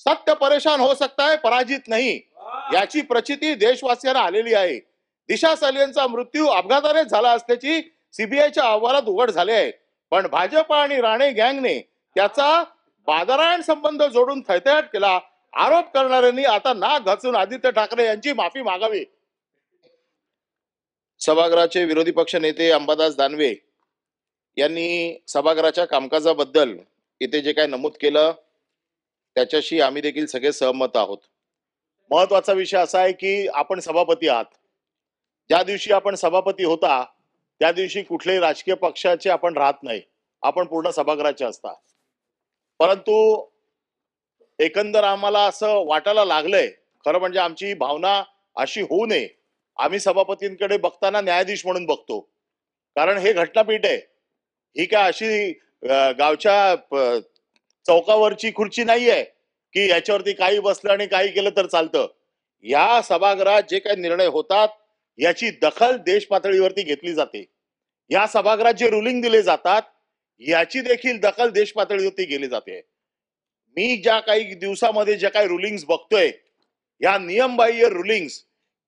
सत्य परेशान हो सकता है, पराजित नाही, याची प्रचिती देशवासियांना आलेली आहे. दिशा सालियनचा मृत्यू अपघाताने झाला असल्याची सीबीआयच्या अहवालात उघड झाले आहे. पण भाजप आणि राणे गँगने त्याचा बाजारां संबंध जोडून थैथयाट केला. आरोप करणाऱ्यांनी आता नाक घासून आदित्य ठाकरे यांची माफी मागावी. सभागृहाचे विरोधी पक्ष नेते अंबादास दानवे यांनी सभागृहाच्या कामकाजाबद्दल इथे जे काय नमूद केलं त्याच्याशी आम्ही देखील सगळे सहमत आहोत. महत्वाचा विषय असा आहे की आपण सभापती आहात. ज्या दिवशी आपण सभापती होता त्या दिवशी कुठल्याही राजकीय पक्षाचे आपण राहत नाही, आपण पूर्ण सभागृहाचे असता. परंतु एकंदर आम्हाला असं वाटायला लागलंय, खरं म्हणजे आमची भावना अशी होऊ नये, आम्ही सभापतींकडे बघताना न्यायाधीश म्हणून बघतो. कारण हे घटनापीठ आहे, ही काय अशी गावच्या चौकावरची खुर्ची नाहीये की याच्यावरती काही बसलं आणि काही केलं तर चालतं. या सभागृहात जे काही निर्णय होतात याची दखल देश पातळीवरती घेतली जाते. या सभागृहात जे रुलिंग दिले जातात याची देखील दखल देश पातळीवरती केली जाते. मी ज्या काही दिवसामध्ये ज्या काही रुलिंग्स बघतोय, या नियमबाह्य रुलिंग्स,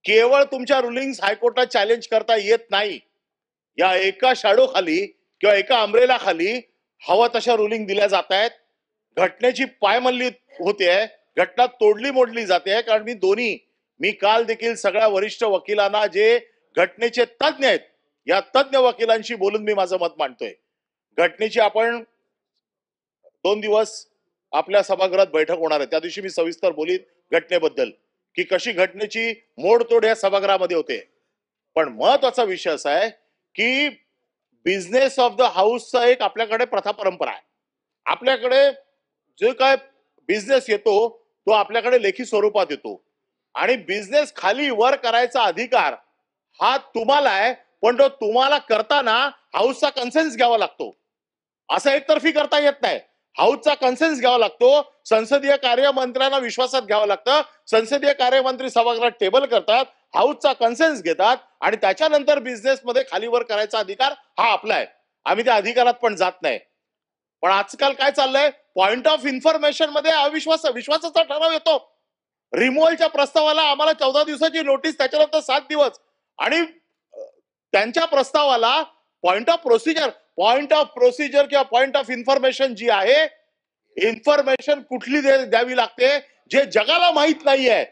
केवळ तुमच्या रुलिंग्स हायकोर्टात चॅलेंज करता येत नाही. या एका शॅडो खाली किंवा एका अम्ब्रेला खाली हवा तशा रुलिंग दिल्या जात आहेत. घटनेची पायमल्ली होते, घटना तोडली मोडली जाते. कारण मी काल देखील सगळ्या वरिष्ठ वकिलांना जे घटनेचे तज्ञ आहेत या तज्ञ वकिलांशी बोलून मी माझं मत मांडतोय. घटनेची आपण 2 दिवस आपल्या सभागृहात बैठक होणार आहे, त्या दिवशी मी सविस्तर बोलीन घटनेबद्दल की कशी घटनेची मोडतोड या सभागृहामध्ये होते. पण महत्वाचा विषय असा आहे की बिझनेस ऑफ द हाऊसचा एक आपल्याकडे प्रथा परंपरा आहे. आपल्याकडे जे काय बिझनेस येतो तो आपल्याकडे लेखी स्वरूपात येतो आणि बिझनेस खाली वर करायचा अधिकार हा तुम्हाला आहे, पण तो तुम्हाला करताना हाऊसचा कन्सेन्स घ्यावा लागतो. असं एकतर्फी करता येत नाही. हाऊसचा कन्सेन्स घ्यावा लागतो. संसदीय कार्यमंत्र्यांना विश्वासात घ्यावं लागतं. संसदीय कार्यमंत्री सभागृहात टेबल करतात, हाऊसचा कन्सेन्स घेतात आणि त्याच्यानंतर बिझनेसमध्ये खालीवर करायचा अधिकार हा आपला आहे. आम्ही त्या अधिकारात पण जात नाही. पण आजकाल काय चाललंय, पॉइंट ऑफ इन्फॉर्मेशन मध्ये विश्वासाचा ठराव येतो. रिमूव्हलच्या प्रस्तावाला आम्हाला 14 दिवसाची नोटीस, त्याच्यानंतर 7 दिवस, आणि त्यांच्या प्रस्तावाला पॉइंट ऑफ प्रोसिजर किंवा पॉइंट ऑफ इन्फॉर्मेशन जी आहे, इन्फॉर्मेशन कुठली द्यावी लागते जे जगाला माहित नाहीये,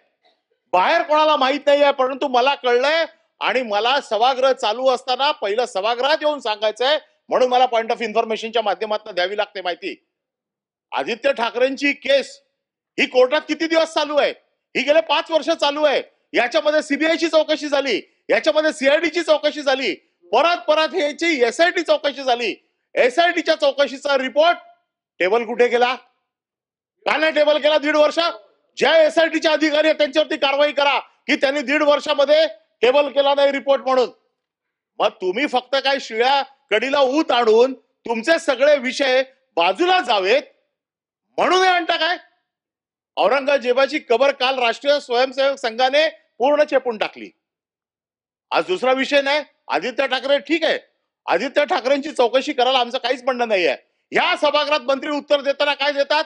बाहेर कोणाला माहित नाहीये, परंतु मला कळलंय आणि मला सभागृह चालू असताना पहिलं सभागृहात येऊन सांगायचंय, म्हणून मला पॉइंट ऑफ इन्फॉर्मेशनच्या माध्यमातून द्यावी लागते माहिती. आदित्य ठाकरेंची केस ही कोर्टात किती दिवस चालू आहे? ही गेले 5 वर्ष चालू आहे. याच्यामध्ये सीबीआयची चौकशी झाली, याच्यामध्ये सीआयडीची चौकशी झाली, परत ह्याची एसआयटी चौकशी झाली. एसआयटीच्या चौकशीचा रिपोर्ट टेबल कुठे गेला? का नाही टेबल केला 1.5 वर्ष? ज्या एसआयटीचे अधिकारी आहेत त्यांच्यावरती कारवाई करा की त्यांनी 1.5 वर्षामध्ये टेबल केला नाही रिपोर्ट म्हणून. मग तुम्ही फक्त काय शिळ्या कडीला ऊत आणून तुमचे सगळे विषय बाजूला जावेत म्हणून हे आणता काय? औरंगजेबाची कबर काल राष्ट्रीय स्वयंसेवक संघाने पूर्ण चेपून टाकली. आज दुसरा विषय नाही. आदित्य ठाकरे ठीक आहे, आदित्य ठाकरेंची चौकशी करायला आमचं काहीच म्हणणं नाहीये. या सभागृहात मंत्री उत्तर देताना काय देतात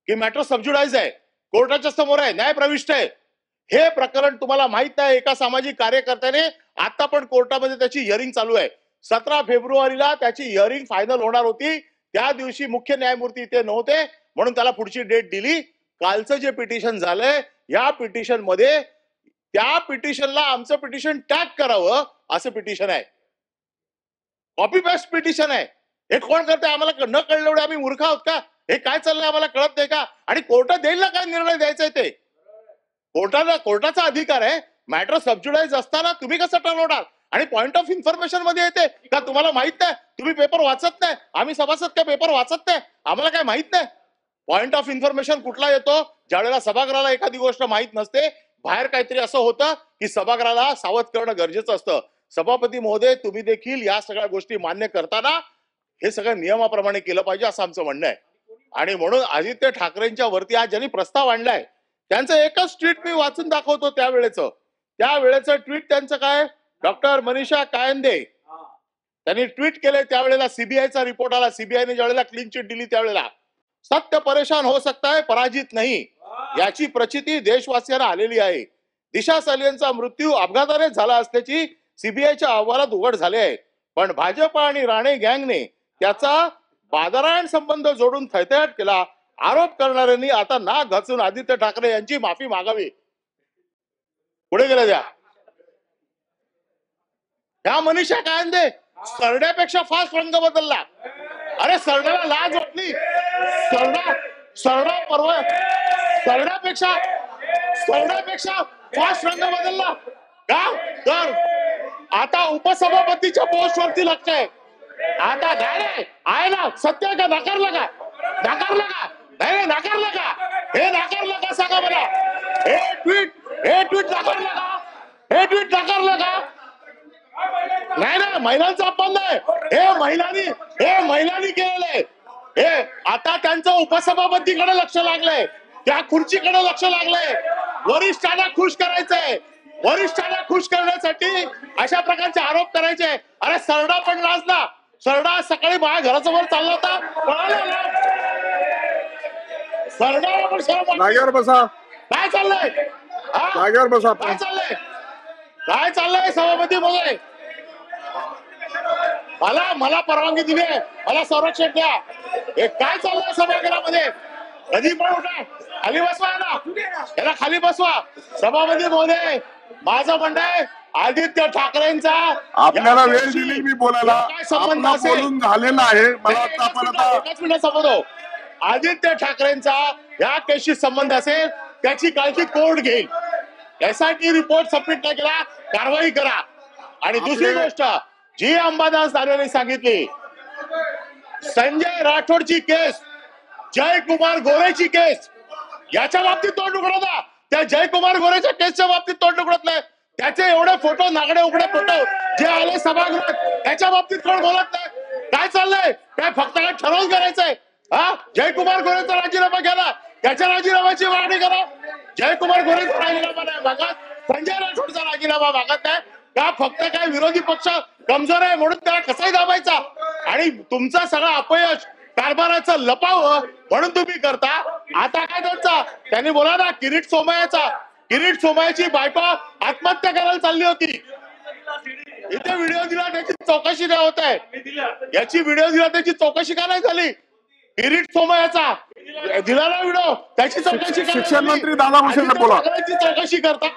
की मॅटर सबज्युडाइज आहे, कोर्टाच्या समोर आहे, न्याय प्रविष्ट आहे. हे प्रकरण तुम्हाला माहित नाही. एका सामाजिक कार्यकर्त्याने आता पण कोर्टामध्ये त्याची हिअरिंग चालू आहे. 17 फेब्रुवारीला त्याची हिअरिंग फायनल होणार होती. त्या दिवशी मुख्य न्यायमूर्ती इथे नव्हते म्हणून त्याला पुढची डेट दिली. कालचं जे पिटिशन झालंय, या पिटिशन मध्ये त्या पिटिशनला आमचं पिटिशन टॅग करावं असं पिटिशन आहे. कॉपी पेस्ट पिटिशन आहे. हे कोण करते? आम्हाला न कळलं एवढे आम्ही मूर्ख आहोत का? हे काय चाललंय आम्हाला कळत नाही का? आणि कोर्टात देईल ना काय निर्णय द्यायचा ते, कोर्टाचा अधिकार आहे. मॅटर सबज्युडाइज असताना तुम्ही कसं ठरवणार? आणि पॉइंट ऑफ इन्फॉर्मेशन मध्ये येते का? तुम्हाला माहित नाही, तुम्ही पेपर वाचत नाही. आम्ही सभासद काय पेपर वाचत नाही? आम्हाला काय माहित नाही? पॉइंट ऑफ इन्फॉर्मेशन कुठला येतो? ज्यावेळेला सभागृहाला एखादी गोष्ट माहित नसते, बाहेर काहीतरी असं होतं की सभागृहाला सावध करणं गरजेचं असतं. सभापती महोदय, तुम्ही देखील या सगळ्या गोष्टी मान्य करताना हे सगळं नियमाप्रमाणे केलं पाहिजे असं आमचं म्हणणं आहे. आणि म्हणून आदित्य ठाकरेंच्या वरती आज ज्यांनी प्रस्ताव आणलाय त्यांचं एकच ट्विट मी वाचून दाखवतो. त्यावेळेचं ट्विट त्यांचं काय, डॉक्टर मनीषा कायंदे त्यांनी ट्विट केले. त्यावेळेला सीबीआयचा रिपोर्ट आला. सीबीआयने ज्यावेळेला क्लीन चिट दिली त्यावेळेला, सत्य परेशान हो सकता है, पराजित नहीं, याची प्रचिती देशवासियांना आलेली आहे. दिशा सालियनचा मृत्यू अपघाताने झाला असल्याची सीबीआयच्या अहवालात उघड झाले आहे. पण भाजप आणि राणे गँगने त्याचा बादरायण संबंध जोडून थैथयाट केला. आरोप करणाऱ्यांनी आता नाक घासून आदित्य ठाकरे यांची माफी मागावी. पुढे गेल्या ह्या मनीषा कायंदे सरड्यापेक्षा फास्ट रंग बदलला. अरे सरड्याला लाज वाटली. सरडा परवा सरड्यापेक्षा फास्ट रंग बदलला का? तर आता उपसभापतीच्या पोस्ट वरती लक्ष आहे. आता नाही आहे ना सत्य का? नाकारलं का? नाही नाकारलं का? हे नाकारलं का सांगा मला. हे ट्विट नाकारलं का? नाही ना, महिलांचा अपमान नाही. हे महिलांनी केलेलं आहे. हे आता त्यांचं उपसभापतीकडे लक्ष लागलंय, त्या खुर्चीकडे लक्ष लागलंय. वरिष्ठांना खुश करायचंय. वरिष्ठांना खुश करण्यासाठी अशा प्रकारचे आरोप करायचे. अरे सरडा पण लाजला. सरडा सकाळी माझ्या घरासमोर चालला होता. सरडाला पण जागेवर बसा. काय चाललंय? जागेवर बसा. काय चाललंय सभापती महोदय? मला परवानगी दिली आहे. मला संरक्षण द्या. हे काय चाललंय सभागृहामध्ये? कधी पण उठा, खाली बसवा ना, याला खाली बसवा. सभापती महोदय, माझं म्हणणं आहे आदित्य ठाकरेंचा आपल्याला वेळ दिली मी बोलायला. आपला बोलून झालेला आहे. मला वाटतं आपण आता एकच मिनिट समजतो. आदित्य ठाकरेंचा या केसशी संबंध असेल त्याची काळजी कोर्ट घेईल. एसआयटी रिपोर्ट सबमिट नाही केला, कारवाई करा. आणि दुसरी गोष्ट जी अंबादास दानवेने सांगितली, संजय राठोडची केस, जयकुमार गोरेची केस, याच्या बाबतीत तोंड उघडता. त्या जयकुमार गोरेच्या केसच्या बाबतीत तोंड उघडत नाही. त्याचे एवढे फोटो, नागडे उघडे फोटो जे आले सभागृहात, त्याच्या बाबतीत कोण बोलत नाही. काय चाललंय? काय फक्त काय ठरवून करायचंय? जयकुमार गोरेचा राजीनामा घ्याला, त्याच्या राजीनाम्याची मागणी करा. जयकुमार गोरेचा राजीनामा नाही मागत, संजय राठोडचा राजीनामा मागत नाही का? फक्त काय विरोधी पक्ष कमजोर आहे म्हणून त्याला कसाही दाबायचा आणि तुमचा सगळं अपयश कारभाराचं लपावं म्हणून तुम्ही करता. आता काय त्यांनी बोला ना, किरीट सोमय्याची बायको आत्महत्या करायला चालली होती. इथे व्हिडिओ दिला, त्याची चौकशी नाही होत आहे. याची व्हिडिओ दिला, त्याची चौकशी का नाही झाली? किरीट सोमय्याचा दिला ना व्हिडिओ, त्याची चौकशी. शिक्षण मंत्री दादा भुसे बोला. चौकशी करता.